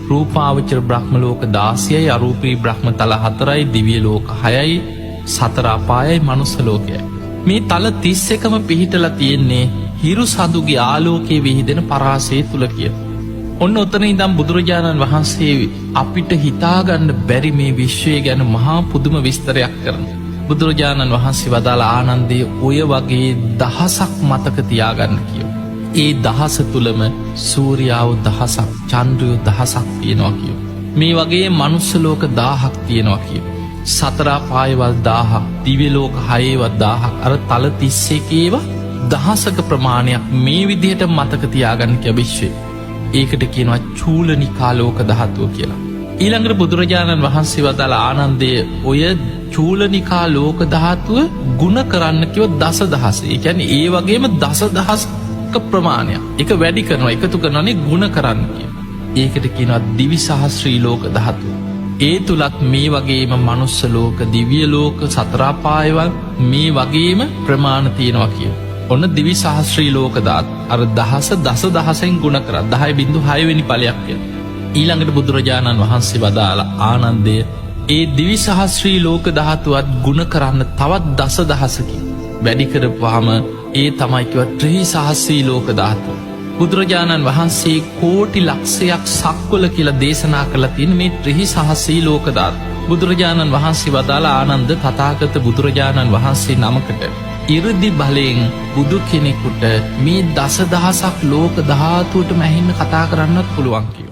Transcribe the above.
රූපාවචර බ්‍රහ්ම ලෝක 16යි අරූපී බ්‍රහ්ම තල 4යි දිව්‍ය ලෝක 6යි සතර අපායයි මනුස්ස ලෝකයයි. මේ තල 31ම පිහිටලා තියෙන්නේ හිරු සඳුගේ ආලෝකයේ විහිදෙන පරාසය තුල කියලා. ඔන්න ඔතන ඉඳන් බුදුරජාණන් වහන්සේ අපිට හිතාගන්න බැරි මේ විශ්වය ගැන මහා පුදුම විස්තරයක් කරනවා. බුදුරජාණන් වහන්සේ වදාළ ආනන්දේ ඔය වගේ දහසක් මතක තියාගන්න කියෝ. ඒ දහස තුළම සූර්යාව දහසක් චන්ද්‍රයෝ දහසක් තියෙනවා කියෝ. මේ වගේ මනුස්ස ලෝක 1000ක් තියෙනවා කියෝ. සතරා පායවල් 1000ක් දිව්‍යලෝක 6වත් 1000ක් අර තල 31 ඒවා දහසක ප්‍රමාණයක් මේ විදිහට මතක තියාගන්න කිය විශ්වය. ඒකට කියනවා චූලනිකා ලෝක ධාතුව කියලා. ඊළඟට බුදුරජාණන් වහන්සේ වදාළ ආනන්දය ඔය චූලනිකා ලෝක ධාතුව ගුණ කරන්න කිව දස දහස. ඒ කියන්නේ ඒ වගේම දස දහස්ක ප්‍රමාණයක් එක වැඩි කරනවා එකතු කරනනේ ගුණ කරන්න කිය. ඒකට කියනවා දිවි සහස්ත්‍රී ලෝක ධාතුව. ඒ තුළත් මේ වගේම මනුස්ස ලෝක දිව්‍ය ලෝක සතරාපායවල් මේ වගේම ප්‍රමාණ තියෙනවා කිය. ඔන්න දිවි සහස්ත්‍රී ලෝක දාත් අර දහස දස දහසෙන් ගුණ කර 10.6 පලයක් කිය. ඊළඟට බුදුරජාණන් වහන්සේ වදාළ ආනන්දය ඒ දිවි සහස්ත්‍රී ලෝක ධාතුවත් ගුණ කරන්න තවත් දස දහසකි වැඩිකරපුහම ඒ තමයිකිව ත්‍රහි සහස්සී ලෝක ධාතුව. බුදුරජාණන් වහන්සේ කෝටි ලක්ෂයක් සක්වල කියලා දේශනා කළ තින් මේ ත්‍රහි සහස්සී ලෝක ධාත්. බුදුරජාණන් වහන්සේ වදාළ ආනන්ද තථාගත බුදුරජාණන් වහන්සේ නමකට ඉරදි බලයෙන් බුදු කෙනෙකුට මේ දස දහසක් ලෝක ධාතුවට මැහින්න කතා කරන්නත් පුළුවන් කිය.